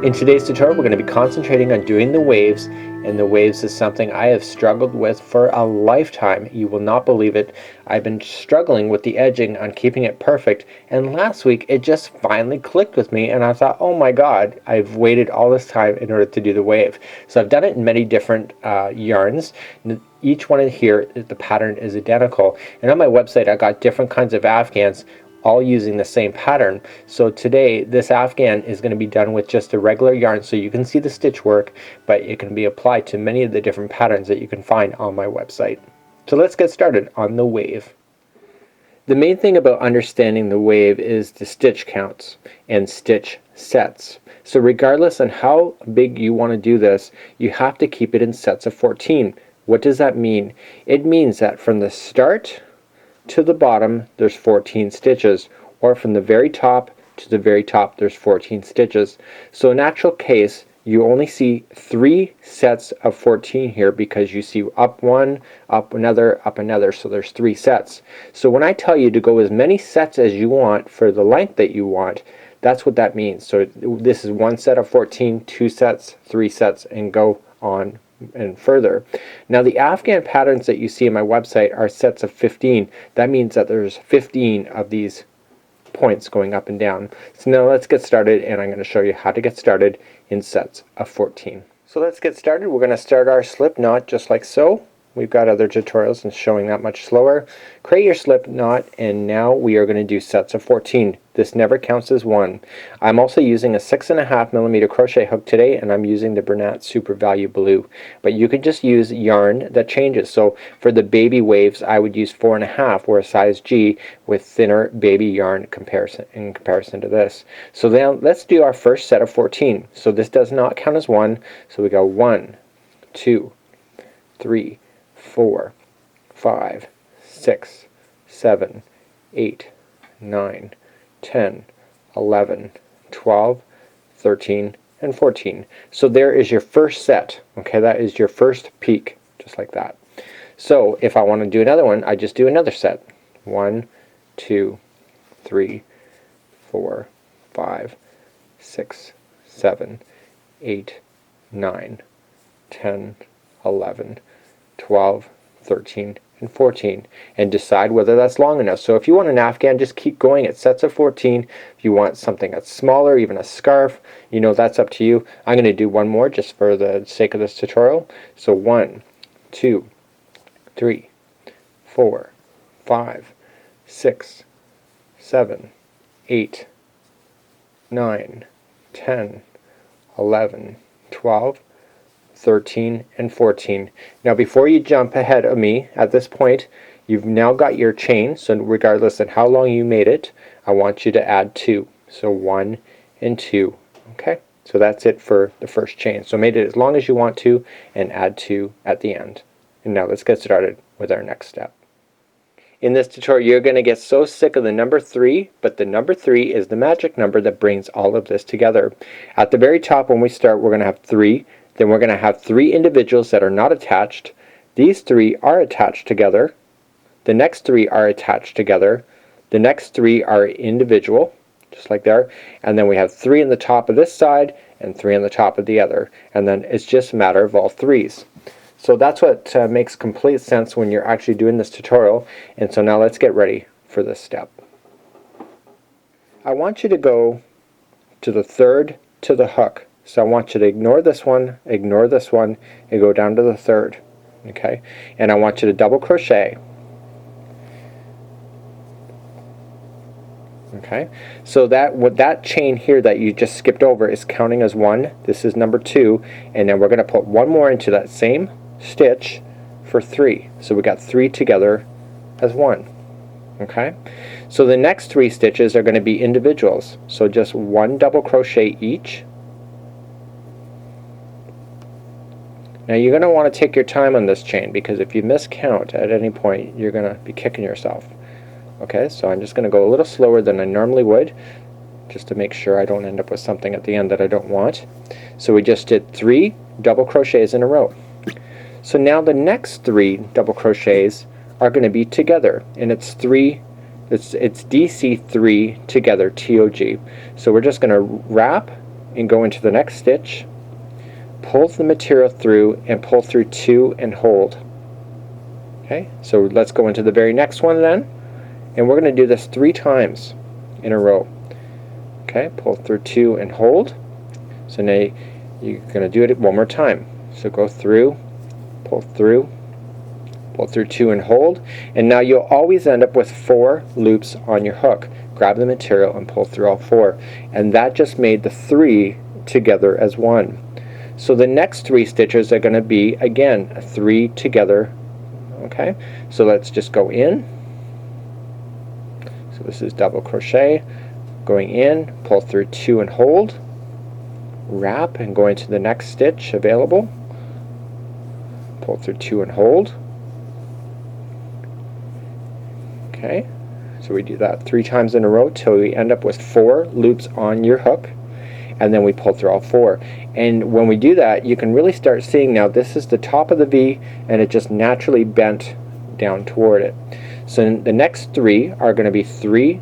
In today's tutorial, we're going to be concentrating on doing the waves, and the waves is something I have struggled with for a lifetime. You will not believe it. I've been struggling with the edging on keeping it perfect, and last week it just finally clicked with me, and I thought, oh my god, I've waited all this time in order to do the wave. So I've done it in many different yarns. Each one in here, the pattern is identical, and on my website I got different kinds of afghans, all using the same pattern. So today this afghan is going to be done with just a regular yarn, so you can see the stitch work, but it can be applied to many of the different patterns that you can find on my website. So let's get started on the wave. The main thing about understanding the wave is the stitch counts and stitch sets. So regardless on how big you want to do this, you have to keep it in sets of 14. What does that mean? It means that from the start to the bottom there's 14 stitches, or from the very top to the very top there's 14 stitches. So in actual case you only see 3 sets of 14 here, because you see up one, up another, so there's 3 sets. So when I tell you to go as many sets as you want for the length that you want, that's what that means. So this is 1 set of 14, 2 sets, 3 sets, and go on and further. Now the afghan patterns that you see on my website are sets of 15. That means that there's 15 of these points going up and down. So now let's get started, and I'm going to show you how to get started in sets of 14. So let's get started. We're going to start our slip knot just like so. We've got other tutorials and showing that much slower. Create your slip knot, and now we are going to do sets of 14. This never counts as one. I'm also using a 6.5mm crochet hook today, and I'm using the Bernat Super Value Blue. But you could just use yarn that changes. So for the baby waves I would use 4.5 or a size G with thinner baby yarn in comparison to this. So then let's do our first set of 14. So this does not count as one. So we go 1, 2, 3, 4, 5, 6, 7, 8, 9, 10, 11, 12, 13, and 14. So there is your first set. Okay, that is your first peak, just like that. So if I want to do another one, I just do another set. 1, 2, 3, 4, 5, 6, 7, 8, 9, 10, 11, 12, 13, and 14, and decide whether that's long enough. So if you want an afghan, just keep going at sets of 14. If you want something that's smaller, even a scarf, you know, that's up to you. I'm going to do one more just for the sake of this tutorial. So 1, 2, 3, 4, 5, 6, 7, 8, 9, 10, 11, 12, 13, and 14. Now before you jump ahead of me at this point, you've now got your chain, so regardless of how long you made it, I want you to add 2. So 1 and 2. Okay, so that's it for the first chain. So make it as long as you want to and add 2 at the end. And now let's get started with our next step. In this tutorial you're going to get so sick of the number 3, but the number 3 is the magic number that brings all of this together. At the very top when we start, we're going to have 3. Then we're going to have 3 individuals that are not attached. These 3 are attached together. The next 3 are attached together. The next 3 are individual, just like there. And then we have 3 in the top of this side and 3 on the top of the other. And then it's just a matter of all 3s. So that's what makes complete sense when you're actually doing this tutorial. And so now let's get ready for this step. I want you to go to the third to the hook. So I want you to ignore this one, and go down to the third. Okay? And I want you to double crochet. Okay? So that chain here that you just skipped over is counting as 1. This is number 2, and then we're going to put one more into that same stitch for 3. So we got 3 together as 1. Okay? So the next 3 stitches are going to be individuals. So just 1 double crochet each. Now you're going to want to take your time on this chain, because if you miscount at any point you're going to be kicking yourself. Okay, so I'm just going to go a little slower than I normally would, just to make sure I don't end up with something at the end that I don't want. So we just did 3 double crochets in a row. So now the next 3 double crochets are going to be together, and it's DC3 together, TOG. So we're just going to wrap and go into the next stitch, pull the material through and pull through 2 and hold. Okay, so let's go into the very next one then, and we're going to do this 3 times in a row. Okay, pull through 2 and hold. So now you're going to do it one more time. So go through, pull through 2 and hold, and now you'll always end up with 4 loops on your hook. Grab the material and pull through all 4, and that just made the 3 together as one. So the next 3 stitches are going to be again 3 together. Okay, so let's just go in. So this is double crochet, going in, pull through 2 and hold, wrap and go into the next stitch available, pull through 2 and hold. Okay, so we do that 3 times in a row till we end up with 4 loops on your hook, and then we pull through all 4. And when we do that, you can really start seeing now this is the top of the V, and it just naturally bent down toward it. So the next 3 are going to be 3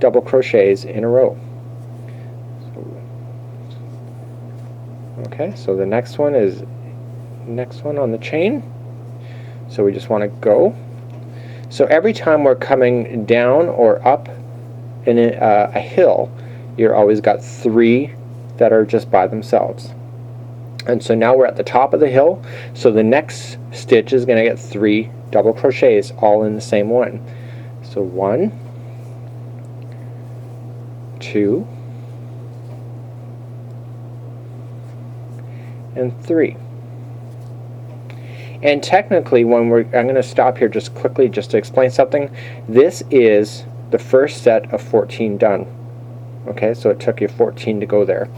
double crochets in a row. Okay, so the next one is on the chain. So we just want to go. So every time we're coming down or up in a hill, you're always got 3 that are just by themselves. And so now we're at the top of the hill, so the next stitch is going to get 3 double crochets all in the same one. So 1, 2, and 3. And technically, when I'm going to stop here just quickly just to explain something. This is the first set of 14 done. Okay, so it took you 14 to go there.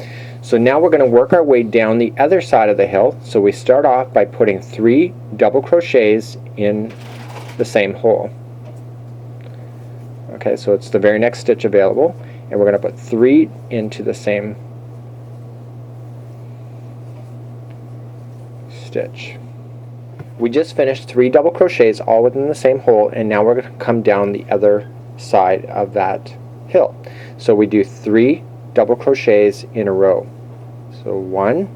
So now we're going to work our way down the other side of the hill. So we start off by putting 3 double crochets in the same hole. Okay, so it's the very next stitch available, and we're going to put 3 into the same stitch. We just finished 3 double crochets all within the same hole, and now we're going to come down the other side of that hill. So we do 3 double crochets in a row. So 1,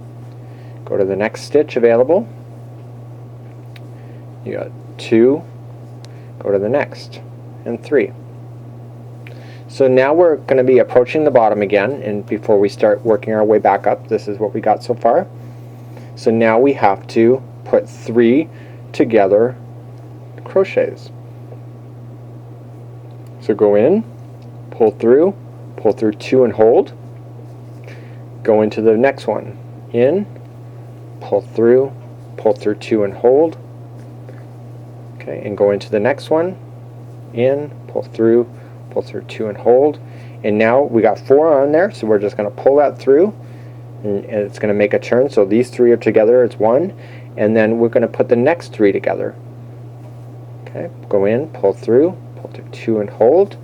go to the next stitch available, you got 2, go to the next, and 3. So now we're going to be approaching the bottom again, and before we start working our way back up, this is what we got so far. So now we have to put 3 together crochets. So go in, pull through 2 and hold, go into the next one, in, pull through 2 and hold, okay, and go into the next one, in, pull through 2 and hold, and now we got 4 on there, so we're just going to pull that through, and it's going to make a turn. So these 3 are together, it's 1, and then we're going to put the next 3 together. Okay, go in, pull through 2 and hold,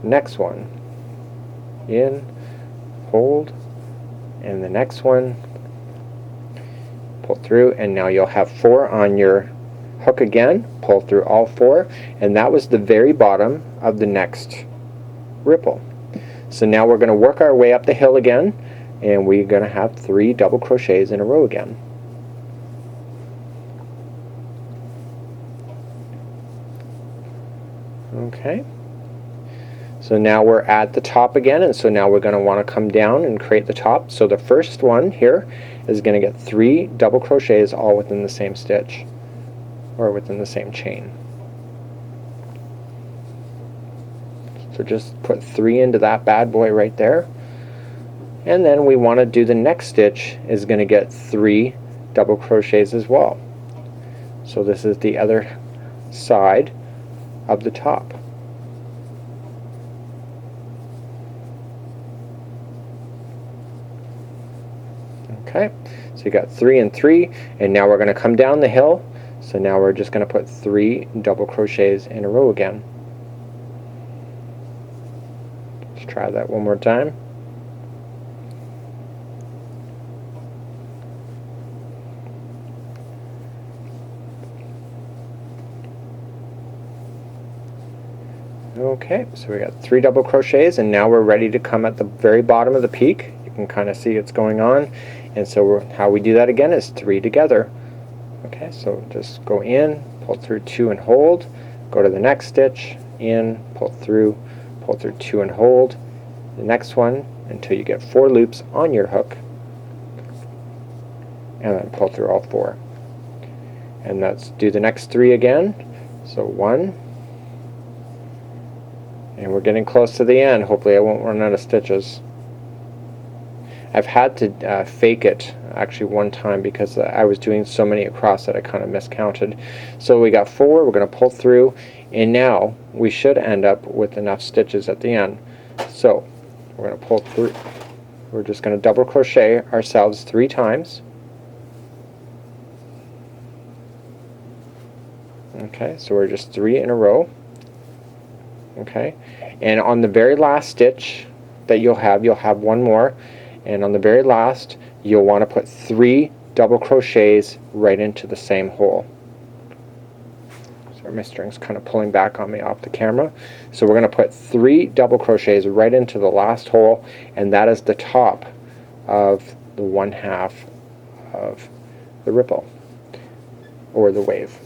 next one, in, hold, and the next one, pull through, and now you'll have 4 on your hook again, pull through all 4, and that was the very bottom of the next ripple. So now we're going to work our way up the hill again, and we're going to have 3 double crochets in a row again. Okay, so now we're at the top again, and so now we're going to want to come down and create the top. So the first one here is going to get 3 double crochets all within the same stitch, or within the same chain. So just put 3 into that bad boy right there, and then we want to do the next stitch is going to get 3 double crochets as well. So this is the other side of the top. Okay, so you got 3 and 3, and now we're going to come down the hill. So now we're just going to put 3 double crochets in a row again. Let's try that one more time. Okay, so we got 3 double crochets, and now we're ready to come at the very bottom of the peak. You You can kind of see it's going on, and so how we do that again is 3 together. Okay, so just go in, pull through 2 and hold, go to the next stitch, in, pull through 2 and hold, the next one until you get 4 loops on your hook, and then pull through all 4. And let's do the next 3 again. So 1, and we're getting close to the end. Hopefully I won't run out of stitches. I've had to fake it actually one time because I was doing so many across that I kind of miscounted. So we got 4, we're going to pull through, and now we should end up with enough stitches at the end. So we're going to pull through. We're just going to double crochet ourselves 3 times. Okay, so we're just 3 in a row. Okay, and on the very last stitch that you'll have one more, and on the very last you'll want to put 3 double crochets right into the same hole. Sorry, my string's kind of pulling back on me off the camera. So we're going to put 3 double crochets right into the last hole, and that is the top of the 1/2 of the ripple or the wave.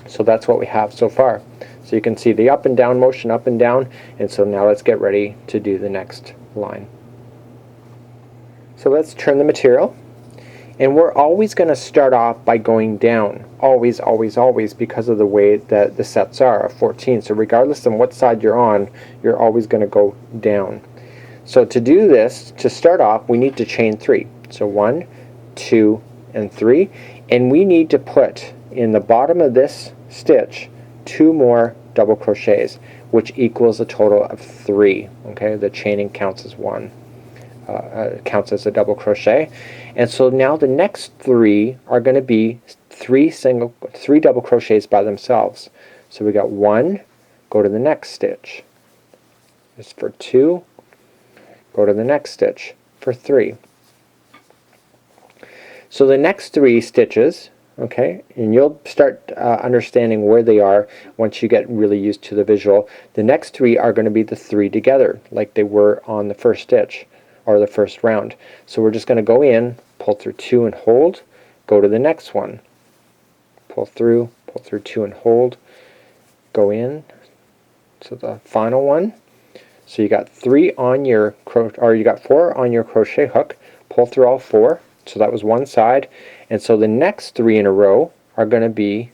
So that's what we have so far. So you can see the up and down motion, up and down, and so now let's get ready to do the next line. So let's trim the material, and we're always going to start off by going down. Always, always, always, because of the way that the sets are of 14. So regardless of what side you're on, you're always going to go down. So to do this, to start off, we need to chain 3. So 1, 2, and 3, and we need to put in the bottom of this stitch 2 more double crochets, which equals a total of 3. Okay, the chaining counts as one, counts as a double crochet, and so now the next 3 are going to be 3 double crochets by themselves. So we got 1, go to the next stitch. This is for 2, go to the next stitch for 3. So the next 3 stitches, okay, and you'll start understanding where they are once you get really used to the visual. The next 3 are going to be the 3 together, like they were on the first stitch or the first round. So we're just going to go in, pull through 2 and hold, go to the next one, pull through 2 and hold, go in to the final one. So you got 3 on your you got 4 on your crochet hook, pull through all 4. So that was one side, and so the next 3 in a row are going to be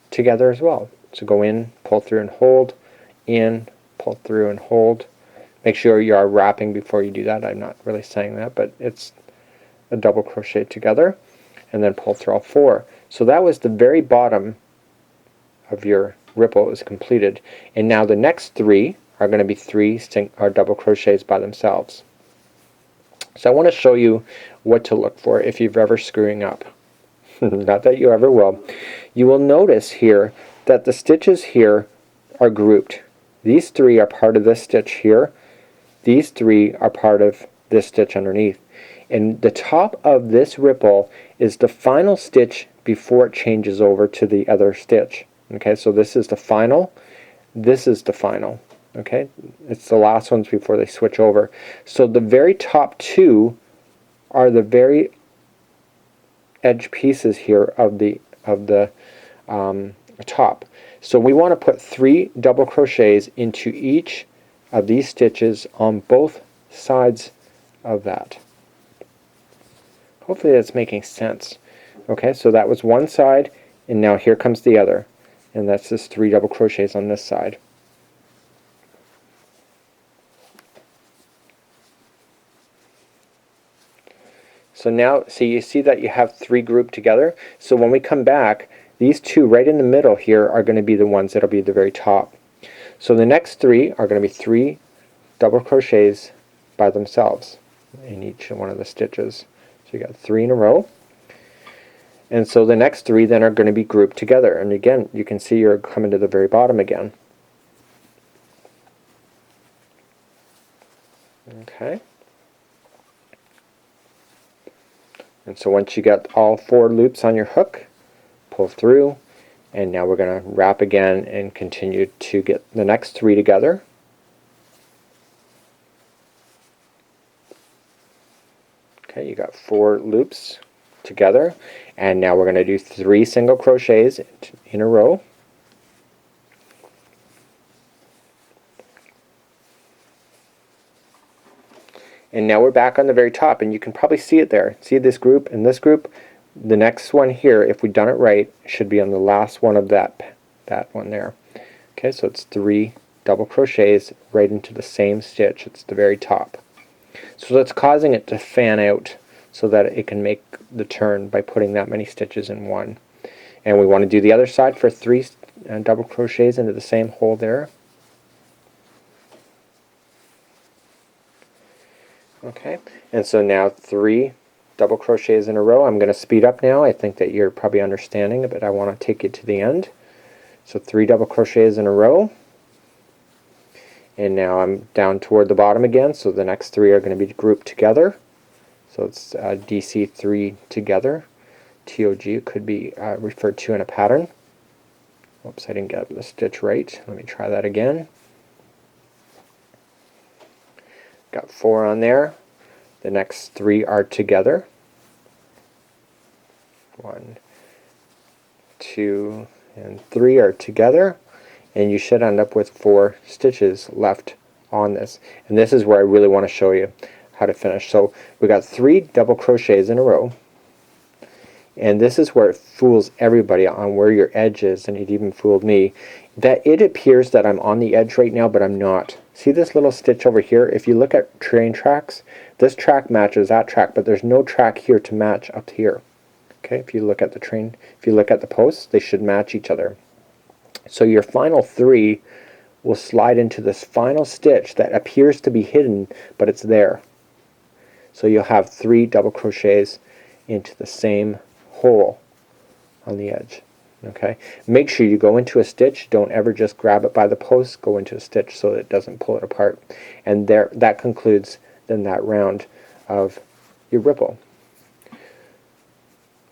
together as well. So go in, pull through and hold, in, pull through and hold. Make sure you are wrapping before you do that. I'm not really saying that, but it's a double crochet together, and then pull through all 4. So that was the very bottom of your ripple is completed, and now the next 3 are going to be 3 double crochets by themselves. So I want to show you what to look for if you're ever screwing up. Not that you ever will. You will notice here that the stitches here are grouped. These 3 are part of this stitch here. These 3 are part of this stitch underneath. And the top of this ripple is the final stitch before it changes over to the other stitch. Okay, so this is the final. This is the final. Okay, it's the last ones before they switch over. So the very top 2 are the very edge pieces here of the top. So we want to put 3 double crochets into each of these stitches on both sides of that. Hopefully that's making sense. Okay, so that was one side, and now here comes the other, and that's just 3 double crochets on this side. So now, so you see that you have 3 grouped together. So when we come back, these 2 right in the middle here are going to be the ones that'll be the very top. So the next 3 are going to be 3 double crochets by themselves in each one of the stitches. So you got 3 in a row. And so the next 3 then are going to be grouped together. And again, you can see you're coming to the very bottom again. Okay. And so once you got all 4 loops on your hook, pull through, and now we're going to wrap again and continue to get the next 3 together. Okay, you got 4 loops together, and now we're going to do 3 single crochets in a row. And now we're back on the very top, and you can probably see it there. See this group and this group? The next one here, if we've done it right, should be on the last one of that one there. Okay, so it's 3 double crochets right into the same stitch. It's the very top. So that's causing it to fan out so that it can make the turn by putting that many stitches in one. And we want to do the other side for 3 double crochets into the same hole there. Okay, and so now 3 double crochets in a row. I'm going to speed up now. I think that you're probably understanding it, but I want to take you to the end. So 3 double crochets in a row, and now I'm down toward the bottom again, so the next 3 are going to be grouped together. So it's DC 3 together. TOG could be referred to in a pattern. Oops, I didn't get the stitch right. Let me try that again. Got 4 on there. The next 3 are together. 1, 2, and 3 are together, and you should end up with 4 stitches left on this. And this is where I really want to show you how to finish. So we got 3 double crochets in a row, and this is where it fools everybody on where your edge is, and it even fooled me, that it appears that I'm on the edge right now, but I'm not. See this little stitch over here? If you look at train tracks, this track matches that track, but there's no track here to match up here. Okay, if you look at the train, if you look at the posts, they should match each other. So your final 3 will slide into this final stitch that appears to be hidden, but it's there. So you'll have 3 double crochets into the same hole on the edge. Okay, make sure you go into a stitch. Don't ever just grab it by the post. Go into a stitch so that it doesn't pull it apart. And there, that concludes then that round of your ripple.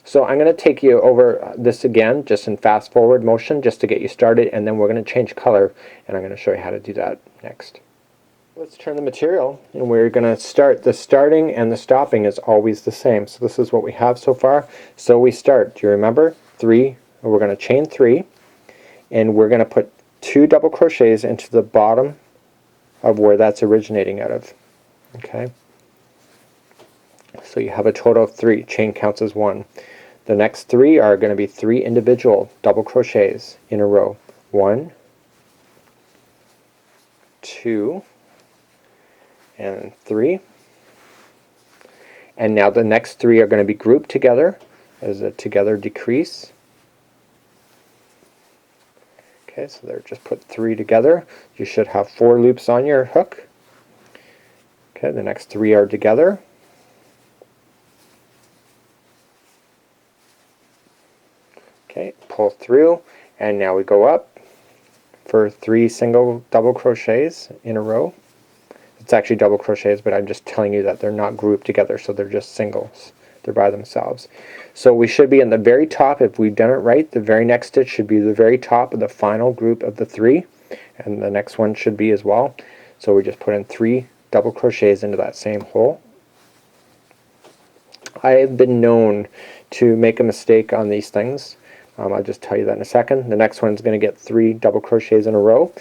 So I'm going to take you over this again, just in fast forward motion, just to get you started, and then we're going to change color, and I'm going to show you how to do that next. Let's turn the material, and we're going to start. The starting and the stopping is always the same. So this is what we have so far. So we start. Do you remember? 3. We're going to chain 3, and we're going to put 2 double crochets into the bottom of where that's originating out of. Okay. So you have a total of 3. Chain counts as 1. The next 3 are going to be 3 individual double crochets in a row. 1, 2, and 3. And now the next 3 are going to be grouped together as a together decrease. Okay, so they're just put 3 together. You should have 4 loops on your hook. Okay, the next 3 are together. Okay, pull through, and now we go up for 3 single double crochets in a row. It's actually double crochets, but I'm just telling you that they're not grouped together, so they're just singles. They're by themselves. So we should be in the very top. If we've done it right, the very next stitch should be the very top of the final group of the 3, and the next one should be as well. So we just put in 3 double crochets into that same hole. I have been known to make a mistake on these things. I'll just tell you that in a second. The next one's going to get 3 double crochets in a row.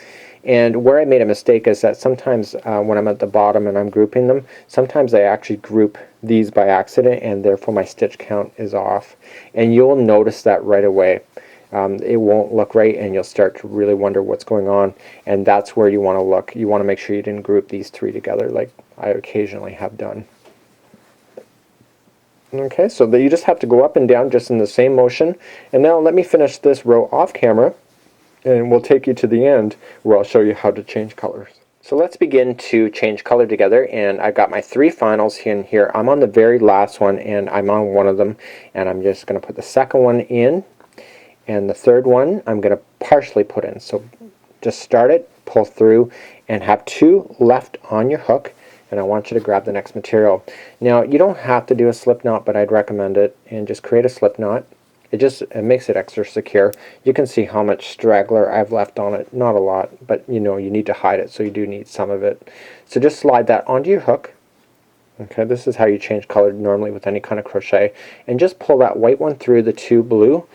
And where I made a mistake is that sometimes when I'm at the bottom and I'm grouping them, sometimes I actually group these by accident, and therefore my stitch count is off. And you'll notice that right away. It won't look right, and you'll start to really wonder what's going on. And that's where you want to look. You want to make sure you didn't group these 3 together like I occasionally have done. Okay, so you just have to go up and down just in the same motion. And now let me finish this row off camera, and we'll take you to the end where I'll show you how to change colors. So let's begin to change color together, and I've got my 3 finals in here. I'm on the very last one, and I'm on one of them, and I'm just going to put the second one in, and the third one I'm going to partially put in. So just start it, pull through, and have 2 left on your hook, and I want you to grab the next material. Now you don't have to do a slip knot, but I'd recommend it, and just create a slip knot. It makes it extra secure. You can see how much straggler I've left on it. Not a lot, but you know you need to hide it, so you do need some of it. So just slide that onto your hook, Okay, this is how you change color normally with any kind of crochet. And just pull that white one through the two blue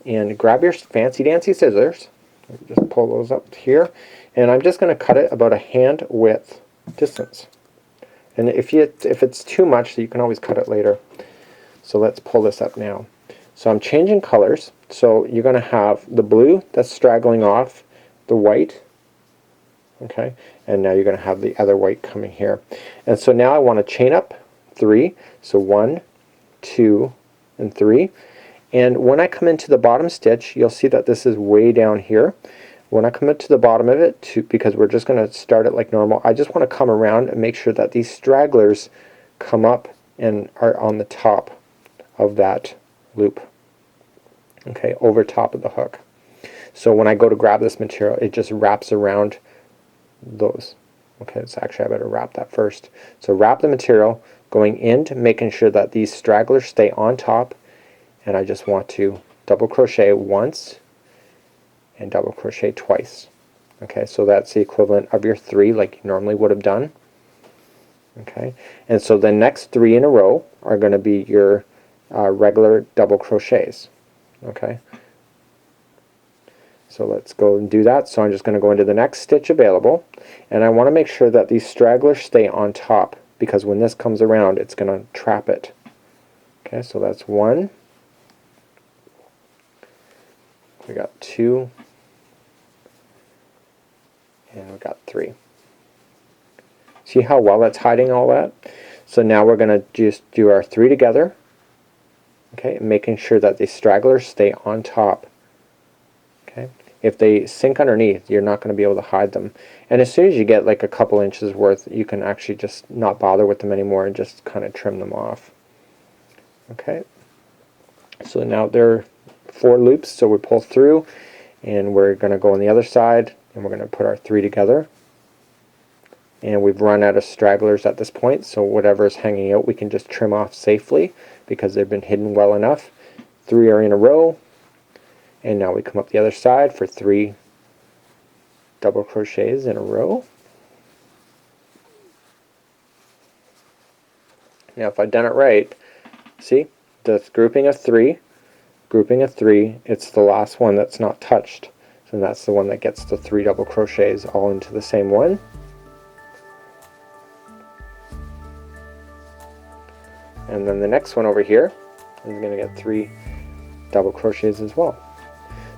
and grab your fancy dancy scissors. Just pull those up here. And I'm just going to cut it about a hand width distance. And if it's too much, you can always cut it later. So let's pull this up now. So I'm changing colors. So you're going to have the blue that's straggling off the white. Okay, and now you're going to have the other white coming here. And so now I want to chain up 3. So 1, 2, and 3. And when I come into the bottom stitch, you'll see that this is way down here. When I come into the bottom of it, because we're just going to start it like normal, I just want to come around and make sure that these stragglers come up and are on the top of that loop. Okay, over top of the hook. So when I go to grab this material, it just wraps around those. Okay, so actually I better wrap that first. So wrap the material going into making sure that these stragglers stay on top, and I just want to double crochet once and double crochet twice. Okay, so that's the equivalent of your 3 like you normally would have done. Okay, and so the next 3 in a row are going to be your regular double crochets. Okay, so let's go and do that. So I'm just going to go into the next stitch available, and I want to make sure that these stragglers stay on top, because when this comes around it's going to trap it. Okay, so that's 1, we got 2, and we got 3. See how well that's hiding all that? So now we're going to just do our 3 together. Okay, making sure that the stragglers stay on top. Okay, if they sink underneath, you're not going to be able to hide them. And as soon as you get like a couple inches worth, you can actually just not bother with them anymore and just kind of trim them off. Okay, so now there are 4 loops, so we pull through, and we're going to go on the other side, and we're going to put our 3 together. And we've run out of stragglers at this point, so whatever is hanging out we can just trim off safely because they've been hidden well enough. 3 are in a row, and now we come up the other side for 3 double crochets in a row. Now if I've done it right, see, the grouping of 3, it's the last one that's not touched, so that's the one that gets the 3 double crochets all into the same one. And then the next one over here is going to get 3 double crochets as well.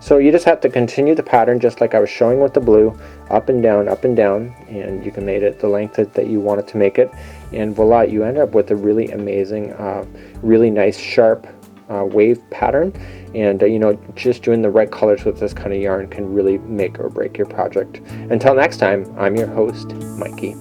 So you just have to continue the pattern just like I was showing with the blue, up and down, and you can make it the length that you want it to make it, and voila, you end up with a really amazing, really nice sharp wave pattern. And you know, just doing the right colors with this kind of yarn can really make or break your project. Until next time, I'm your host, Mikey.